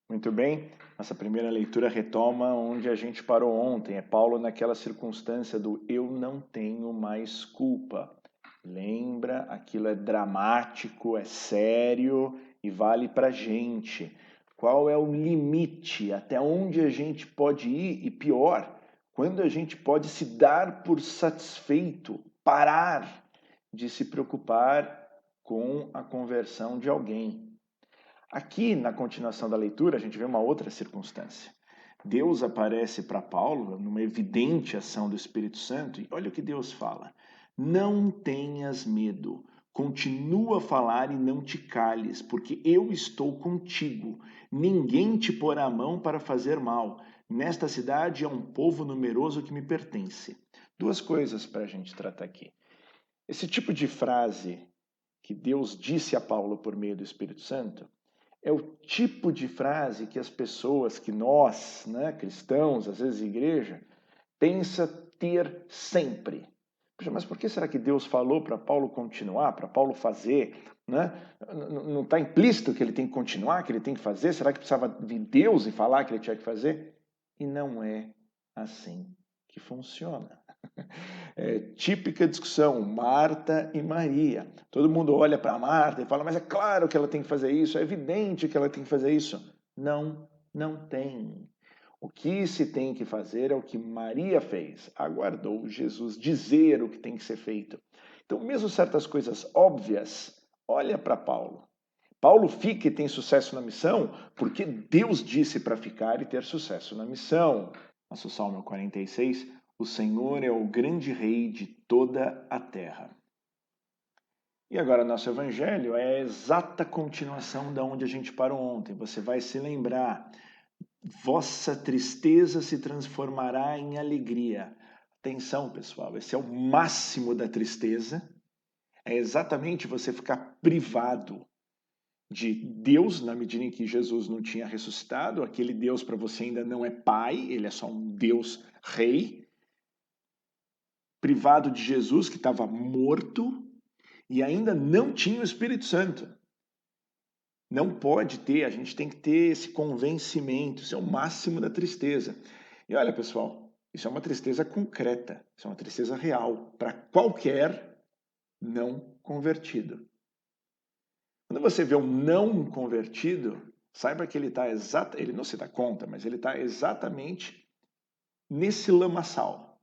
Muito bem, nossa primeira leitura retoma onde a gente parou ontem. É Paulo naquela circunstância do eu não tenho mais culpa. Lembra, aquilo é dramático, é sério e vale pra gente. Qual é o limite? Até onde a gente pode ir? E pior, quando a gente pode se dar por satisfeito, parar de se preocupar com a conversão de alguém. Aqui, na continuação da leitura, a gente vê uma outra circunstância. Deus aparece para Paulo numa evidente ação do Espírito Santo e olha o que Deus fala. Não tenhas medo, continua a falar e não te cales, porque eu estou contigo. Ninguém te porá a mão para fazer mal. Nesta cidade é um povo numeroso que me pertence. Duas coisas para a gente tratar aqui. Esse tipo de frase que Deus disse a Paulo por meio do Espírito Santo é o tipo de frase que as pessoas, que nós, né, cristãos, às vezes igreja, pensa ter sempre. Poxa, mas por que será que Deus falou para Paulo continuar, para Paulo fazer? Né? Não está implícito que ele tem que continuar, que ele tem que fazer? Será que precisava vir Deus e falar que ele tinha que fazer? E não é assim que funciona. É típica discussão, Marta e Maria. Todo mundo olha para Marta e fala, mas é claro que ela tem que fazer isso, é evidente que ela tem que fazer isso. Não, não tem. O que se tem que fazer é o que Maria fez, aguardou Jesus dizer o que tem que ser feito. Então, mesmo certas coisas óbvias, olha para Paulo. Paulo fica e tem sucesso na missão porque Deus disse para ficar e ter sucesso na missão. Nosso Salmo 46, o Senhor é o grande rei de toda a terra. E agora nosso evangelho é a exata continuação da onde a gente parou ontem. Você vai se lembrar, vossa tristeza se transformará em alegria. Atenção, pessoal, esse é o máximo da tristeza. É exatamente você ficar privado de Deus, na medida em que Jesus não tinha ressuscitado. Aquele Deus para você ainda não é pai, ele é só um Deus rei. Privado de Jesus, que estava morto e ainda não tinha o Espírito Santo. Não pode ter, a gente tem que ter esse convencimento, isso é o máximo da tristeza. E olha, pessoal, isso é uma tristeza concreta, isso é uma tristeza real para qualquer não convertido. Quando você vê um não convertido, saiba que ele está ele não se dá conta, mas ele está exatamente nesse lamaçal.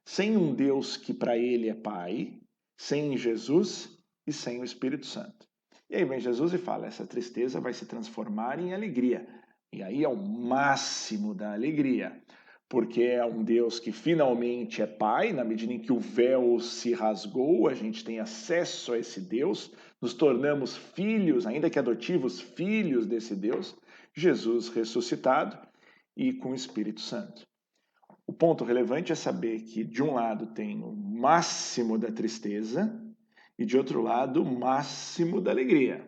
Sem um Deus que para ele é Pai, sem Jesus e sem o Espírito Santo. E aí vem Jesus e fala, essa tristeza vai se transformar em alegria. E aí é o máximo da alegria, porque é um Deus que finalmente é Pai, na medida em que o véu se rasgou, a gente tem acesso a esse Deus, nos tornamos filhos, ainda que adotivos, filhos desse Deus, Jesus ressuscitado e com o Espírito Santo. O ponto relevante é saber que, de um lado, tem o máximo da tristeza e, de outro lado, o máximo da alegria.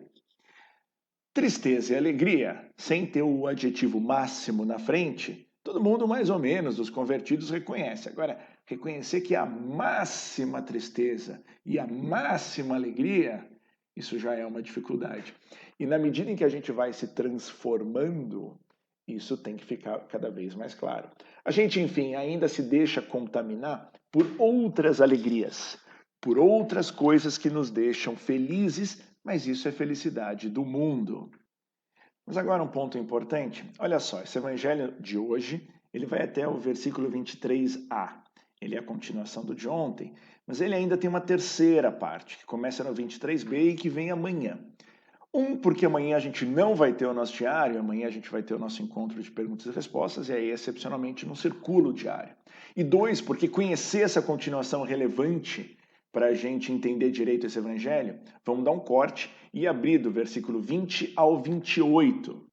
Tristeza e alegria, sem ter o adjetivo máximo na frente, todo mundo mais ou menos, os convertidos, reconhece. Agora, reconhecer que a máxima tristeza e a máxima alegria, isso já é uma dificuldade. E na medida em que a gente vai se transformando, isso tem que ficar cada vez mais claro. A gente, enfim, ainda se deixa contaminar por outras alegrias, por outras coisas que nos deixam felizes, mas isso é felicidade do mundo. Mas agora um ponto importante. Olha só, esse evangelho de hoje, ele vai até o versículo 23a. Ele é a continuação do de ontem, mas ele ainda tem uma terceira parte, que começa no 23b e que vem amanhã. Porque amanhã a gente não vai ter o nosso diário, amanhã a gente vai ter o nosso encontro de perguntas e respostas, e aí, excepcionalmente, não circula o diário. E dois, porque conhecer essa continuação relevante para a gente entender direito esse evangelho, vamos dar um corte e abrir do versículo 20 ao 28.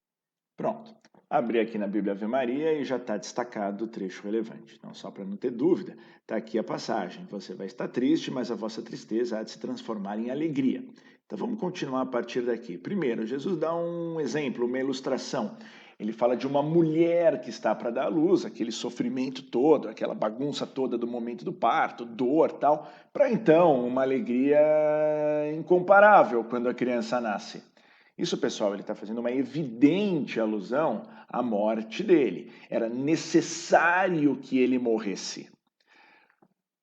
Pronto. Abri aqui na Bíblia Ave Maria e já está destacado o trecho relevante. Então, só para não ter dúvida, está aqui a passagem. Você vai estar triste, mas a vossa tristeza há de se transformar em alegria. Então, vamos continuar a partir daqui. Primeiro, Jesus dá um exemplo, uma ilustração. Ele fala de uma mulher que está para dar à luz, aquele sofrimento todo, aquela bagunça toda do momento do parto, dor tal, para então uma alegria incomparável quando a criança nasce. Isso, pessoal, ele está fazendo uma evidente alusão à morte dele. Era necessário que ele morresse.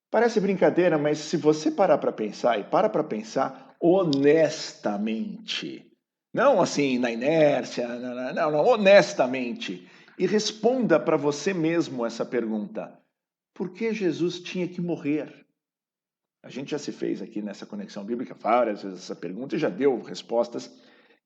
Parece brincadeira, mas se você parar para pensar, e para pensar honestamente, não assim na inércia, não, honestamente, e responda para você mesmo essa pergunta: por que Jesus tinha que morrer? A gente já se fez aqui nessa conexão bíblica várias vezes essa pergunta e já deu respostas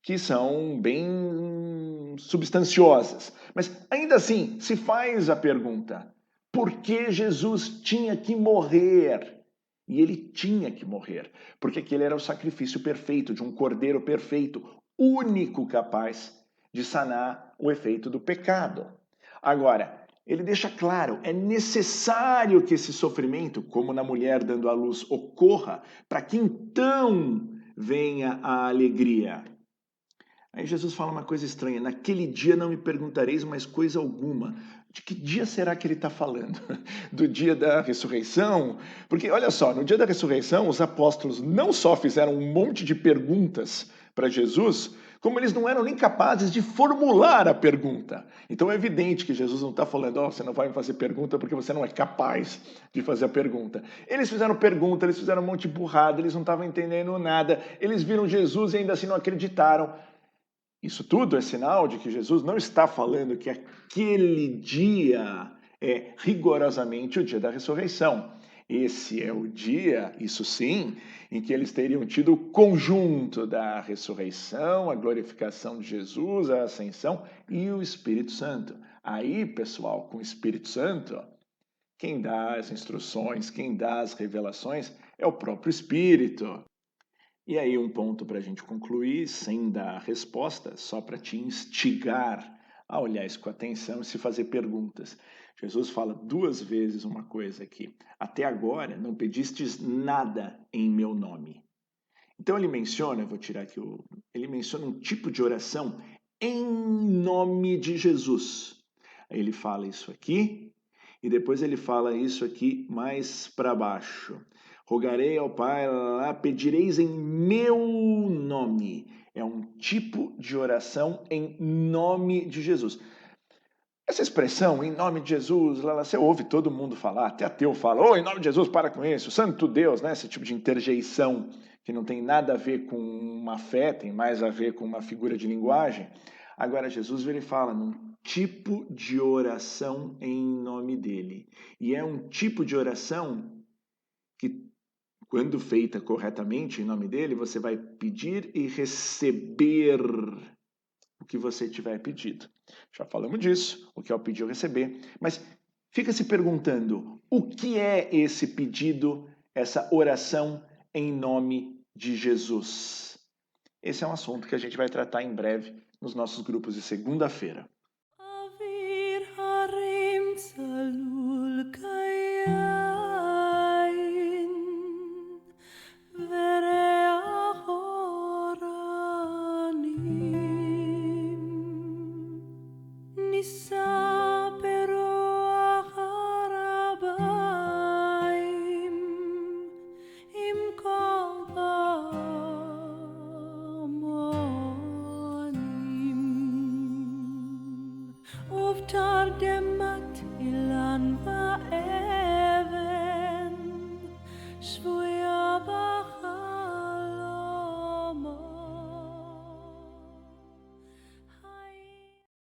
que são bem substanciosas. Mas ainda assim, se faz a pergunta: por que Jesus tinha que morrer? E ele tinha que morrer, porque aquele era o sacrifício perfeito de um cordeiro perfeito, único capaz de sanar o efeito do pecado. Agora, ele deixa claro, é necessário que esse sofrimento, como na mulher dando à luz, ocorra, para que então venha a alegria. Aí Jesus fala uma coisa estranha: naquele dia não me perguntareis mais coisa alguma. De que dia será que ele está falando? Do dia da ressurreição? Porque olha só, no dia da ressurreição, os apóstolos não só fizeram um monte de perguntas para Jesus, como eles não eram nem capazes de formular a pergunta. Então é evidente que Jesus não está falando: oh, você não vai me fazer pergunta porque você não é capaz de fazer a pergunta. Eles fizeram pergunta, eles fizeram um monte de burrada, eles não estavam entendendo nada, eles viram Jesus e ainda assim não acreditaram. Isso tudo é sinal de que Jesus não está falando que aquele dia é rigorosamente o dia da ressurreição. Esse é o dia, isso sim, em que eles teriam tido o conjunto da ressurreição, a glorificação de Jesus, a ascensão e o Espírito Santo. Aí, pessoal, com o Espírito Santo, quem dá as instruções, quem dá as revelações é o próprio Espírito. E aí, um ponto para a gente concluir, sem dar resposta, só para te instigar a olhar isso com atenção e se fazer perguntas. Jesus fala duas vezes uma coisa aqui: até agora não pedistes nada em meu nome. Então ele menciona, eu vou tirar aqui, ele menciona um tipo de oração em nome de Jesus. Aí ele fala isso aqui, e depois ele fala isso aqui mais para baixo. Rogarei ao Pai, lá, pedireis em meu nome. É um tipo de oração em nome de Jesus. Essa expressão, em nome de Jesus, você ouve todo mundo falar, até ateu fala: oh, em nome de Jesus, para com isso, santo Deus, né? Esse tipo de interjeição que não tem nada a ver com uma fé, tem mais a ver com uma figura de linguagem. Agora, Jesus ele fala num tipo de oração em nome dele. E é um tipo de oração que, quando feita corretamente em nome dele, você vai pedir e receber o que você tiver pedido. Já falamos disso, o que é o pedir ou receber, mas fica se perguntando, o que é esse pedido, essa oração em nome de Jesus? Esse é um assunto que a gente vai tratar em breve nos nossos grupos de segunda-feira.